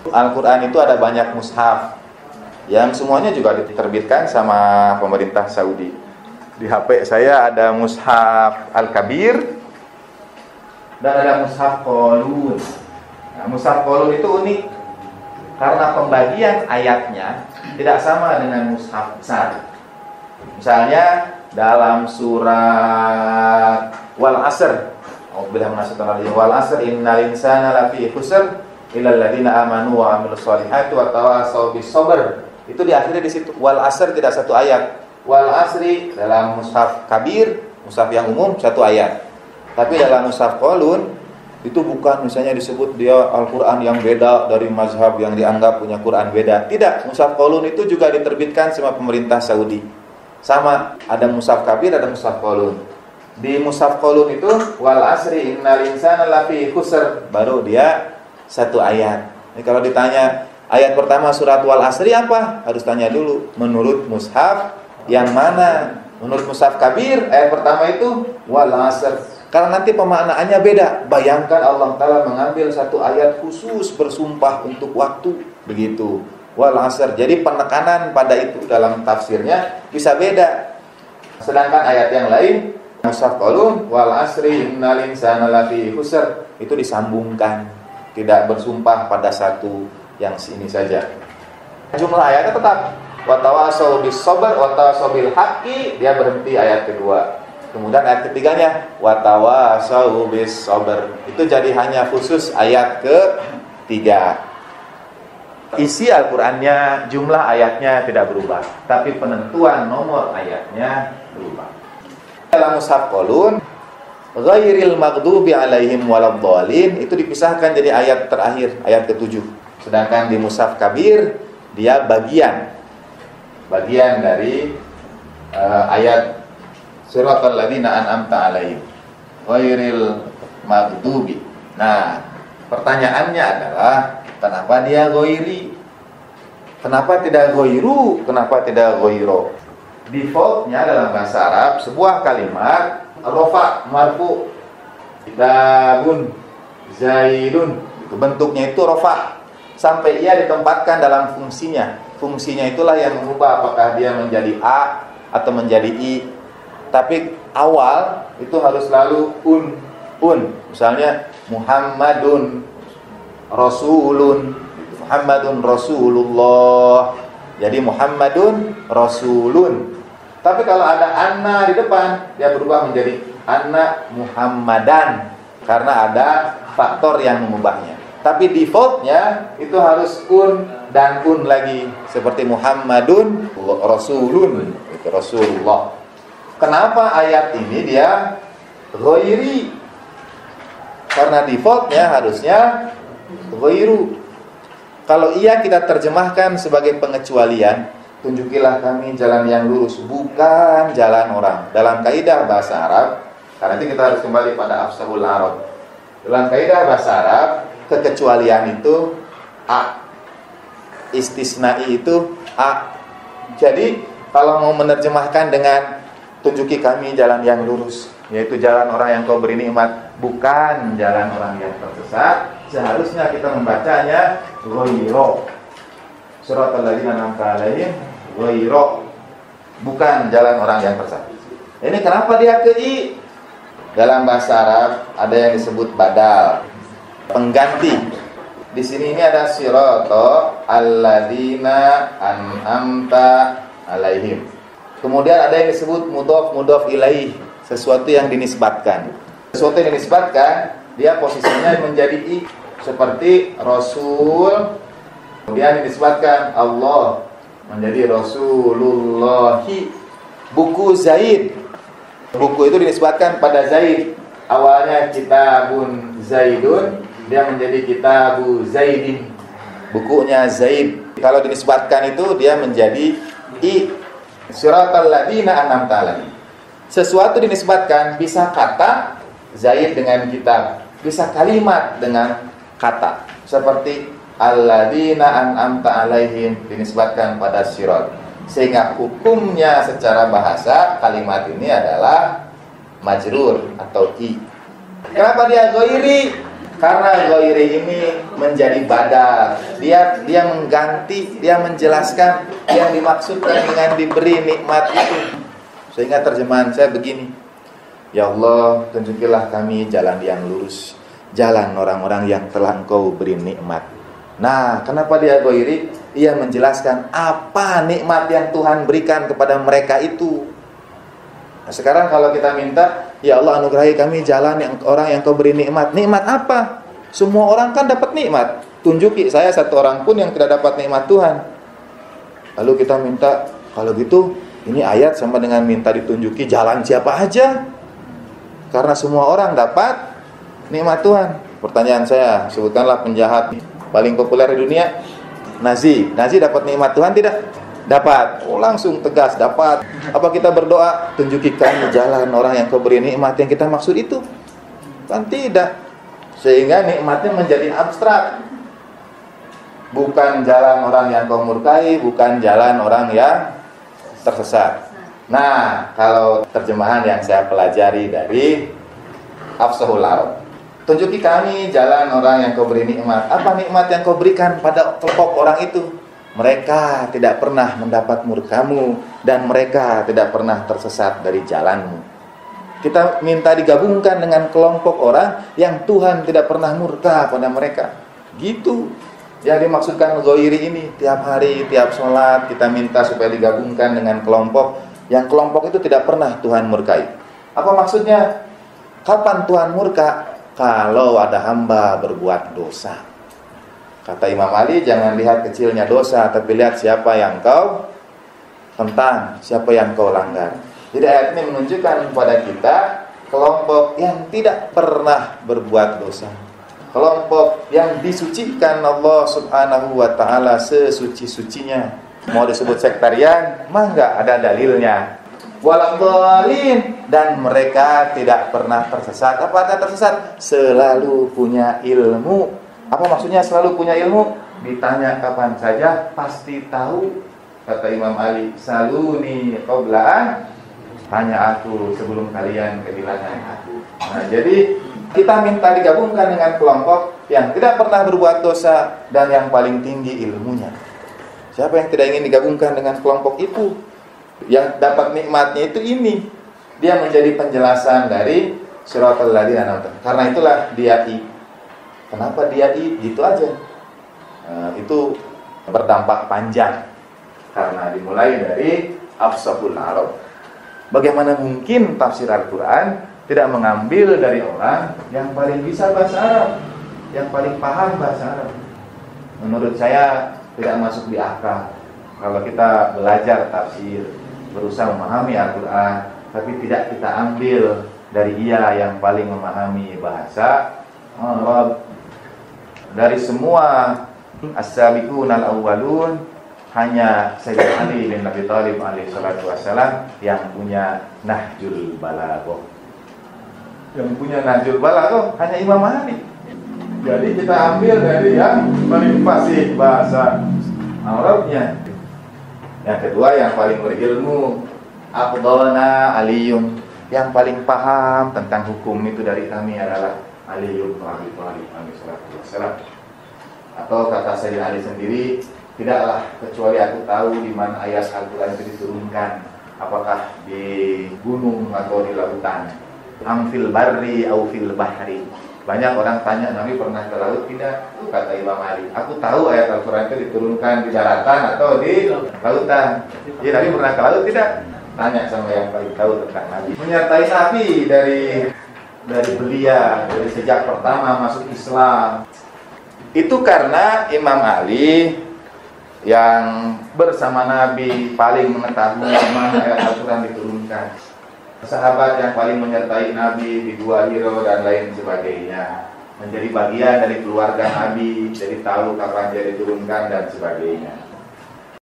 Al-Quran itu ada banyak mushaf yang semuanya juga diterbitkan sama pemerintah Saudi. Di HP saya ada mushaf Al-Kabir dan ada mushaf Qalun. Nah, mushaf Qalun itu unik karena pembagian ayatnya tidak sama dengan mushaf besar. Misalnya dalam surat Wal Asr, Wal Asr innal insana lafi khusr illal ladzina amanu wa amilus solihati wa tawassaw bis sabr. Itu diakhiri di situ. Wal Asr tidak satu ayat. Wal Asri dalam mushaf Kabir, mushaf yang umum satu ayat. Tapi dalam mushaf Qalun itu bukan misalnya disebut dia Al-Quran yang beda dari mazhab yang dianggap punya Quran beda. Tidak, mushaf Qalun itu juga diterbitkan sama pemerintah Saudi. Sama, ada mushaf Kabir, ada mushaf Qalun. Di mushaf Qalun itu wal asri innal insana lafi khusr, baru dia satu ayat. Jadi kalau ditanya ayat pertama surat Wal Asri apa? Harus tanya dulu menurut mushaf yang mana. Menurut mushaf Kabir ayat pertama itu Wal Asr. Karena nanti pemaknaannya beda. Bayangkan Allah Ta'ala mengambil satu ayat khusus bersumpah untuk waktu, begitu, Wal Asr. Jadi penekanan pada itu dalam tafsirnya bisa beda. Sedangkan ayat yang lain mushaf Qalun Wal Asri innal insana lafi khusr, itu disambungkan, tidak bersumpah pada satu yang ini saja. Jumlah ayatnya tetap wa tawassaw bis sabr wa tawassaw bil haqqi, dia berhenti ayat kedua. Kemudian ayat ketiganya wa tawassaw bis sabr, itu jadi hanya khusus ayat ketiga. Isi Al-Qur'annya, jumlah ayatnya tidak berubah, tapi penentuan nomor ayatnya berubah. Dalam mushaf Qalun ghairil maghdubi alaihim waladhdallin, itu dipisahkan jadi ayat terakhir, ayat ke-7. Sedangkan di mushaf Kabir dia bagian dari ayat siratal ladzina an'amta alaihim ghairil maghdubi. Nah, pertanyaannya adalah kenapa dia ghairi? Kenapa tidak ghairu? Kenapa tidak ghairo? Defaultnya dalam bahasa Arab sebuah kalimat rafa marfu, kitabun zaidun, bentuknya itu rafa sampai ia ditempatkan dalam fungsinya. Fungsinya itulah yang mengubah apakah dia menjadi a atau menjadi i. Tapi awal itu harus selalu un. Misalnya Muhammadun Rasulun, Muhammadun Rasulullah. Jadi Muhammadun Rasulun. Tapi kalau ada anna di depan, dia berubah menjadi anna Muhammadan, karena ada faktor yang mengubahnya. Tapi defaultnya itu harus dan lagi, seperti Muhammadun Rasulun, itu Rasulullah. Kenapa ayat ini dia ghairi? Karena defaultnya harusnya ghairu. Kalau iya kita terjemahkan sebagai pengecualian, tunjukilah kami jalan yang lurus, bukan jalan orang. Dalam kaidah bahasa Arab, karena itu kita harus kembali pada afsahul Arab. Dalam kaidah bahasa Arab, kekecualian itu a, istisnai itu a. Jadi kalau mau menerjemahkan dengan tunjuki kami jalan yang lurus, yaitu jalan orang yang kau beri nikmat, bukan jalan orang yang tersesat, seharusnya kita membacanya ghairo. Siratal ladzina an'amta alaihim ghairo, bukan jalan orang yang tersesat. Ini kenapa dia ke i? Dalam bahasa Arab ada yang disebut badal, pengganti. Di sini ini ada siratal alladzina an'amta alaihim. Kemudian ada yang disebut mudhof ilaih, sesuatu yang dinisbatkan. Sesuatu yang dinisbatkan, dia posisinya menjadi i, seperti Rasul. Kemudian dinisbatkan Allah menjadi Rasulullahi. Buku Zaid, buku itu dinisbatkan pada Zaid. Awalnya kitabun Zaidun, dia menjadi kitabu Zaidin, bukunya Zaid. Kalau dinisbatkan itu dia menjadi i. Siratal ladzina an'amta alaihim. Sesuatu dinisbatkan, bisa kata Zaid dengan kitab, bisa kalimat dengan kata. Seperti alladzina an'amta alaihim dinisbatkan pada sirat. Sehingga hukumnya secara bahasa kalimat ini adalah majrur atau i. Kenapa dia ghairi? Karena ghairi ini menjadi badal. Dia mengganti, dia menjelaskan yang dimaksudkan dengan diberi nikmat itu. Sehingga terjemahan saya begini. Ya Allah, tunjukilah kami jalan yang lurus, jalan orang-orang yang telah Engkau beri nikmat. Nah, kenapa dia ghairi? Ia menjelaskan apa nikmat yang Tuhan berikan kepada mereka itu. Nah, sekarang kalau kita minta, ya Allah anugerahi kami jalan yang orang yang Kau beri nikmat. Nikmat apa? Semua orang kan dapat nikmat. Tunjuki saya satu orang pun yang tidak dapat nikmat Tuhan. Lalu kita minta, kalau gitu ini ayat sama dengan minta ditunjuki jalan siapa aja. Karena semua orang dapat nikmat Tuhan. Pertanyaan saya, sebutkanlah penjahat paling populer di dunia. Nazi dapat nikmat Tuhan tidak? Dapat. Oh, langsung tegas dapat. Apa kita berdoa, tunjuki kami jalan orang yang Kau beri nikmat yang kita maksud itu? Kan tidak. Sehingga nikmatnya menjadi abstrak. Bukan jalan orang yang Kau murkai, bukan jalan orang yang tersesat. Nah, kalau terjemahan yang saya pelajari dari Afsahul Arab, tunjuki kami jalan orang yang Kau beri nikmat. Apa nikmat yang Kau berikan pada kelompok orang itu? Mereka tidak pernah mendapat murka-Mu dan mereka tidak pernah tersesat dari jalan-Mu. Kita minta digabungkan dengan kelompok orang yang Tuhan tidak pernah murka pada mereka. Gitu. Yang dimaksudkan ghairi ini, tiap hari, tiap sholat kita minta supaya digabungkan dengan kelompok yang kelompok itu tidak pernah Tuhan murkai. Apa maksudnya? Kapan Tuhan murka? Kalau ada hamba berbuat dosa. Kata Imam Ali, jangan lihat kecilnya dosa, tapi lihat siapa yang kau tentang, siapa yang kau langgar. Jadi ayat ini menunjukkan kepada kita kelompok yang tidak pernah berbuat dosa, kelompok yang disucikan Allah Subhanahu wa ta'ala sesuci-sucinya. Mau disebut sektarian, mah enggak ada dalilnya. Waladhdallin, dan mereka tidak pernah tersesat. Apa artinya tersesat? Selalu punya ilmu. Apa maksudnya selalu punya ilmu? Ditanya kapan saja pasti tahu. Kata Imam Ali, saluni qablaan, tanya aku sebelum kalian kehilangan aku. Nah, jadi kita minta digabungkan dengan kelompok yang tidak pernah berbuat dosa dan yang paling tinggi ilmunya. Siapa yang tidak ingin digabungkan dengan kelompok itu? Yang dapat nikmatnya itu ini. Dia menjadi penjelasan dari siratal ladzina an'amta. Karena itulah dia Kenapa dia gitu aja? Itu berdampak panjang. Karena dimulai dari Afsahul Arab. Bagaimana mungkin tafsir Al-Quran tidak mengambil dari orang yang paling bisa bahasa Arab, yang paling paham bahasa Arab? Menurut saya tidak masuk di akal. Kalau kita belajar tafsir, berusaha memahami Al-Quran, tapi tidak kita ambil dari ia yang paling memahami bahasa Arab. Dari semua as-sabiqun al-awwalun, hanya Sayyidina Ali bin Abi Thalib alaihi salatu wassalam yang punya Nahjul Balaghah. Yang punya Nahjul Balaghah hanya Imam Ali. Jadi kita ambil dari yang paling fasih bahasa Arabnya. Yang kedua, yang paling berilmu, afdhalna Aliyun. Yang paling paham tentang hukum itu dari kami adalah Ali bin Abi Thalib alaihi salatu wassalam. Atau kata Sayyidina Ali sendiri, tidaklah kecuali aku tahu di mana ayat Al-Quran itu diturunkan, apakah di gunung atau di lautan, amfil barri au fil bahri. Banyak orang tanya, Nabi pernah ke laut tidak? Kata Imam Ali, aku tahu ayat Al-Quran itu diturunkan di daratan atau di lautan. Jadi Nabi pernah ke laut tidak? Tanya sama yang paling tahu tentang Nabi. Menyertai Nabi dari belia, dari sejak pertama masuk Islam. Itu karena Imam Ali yang bersama Nabi paling mengetahui mana ayat Al-Quran diturunkan. Sahabat yang paling menyertai Nabi di Gua Hiro dan lain sebagainya, menjadi bagian dari keluarga Nabi, jadi tahu kapan dia diturunkan dan sebagainya.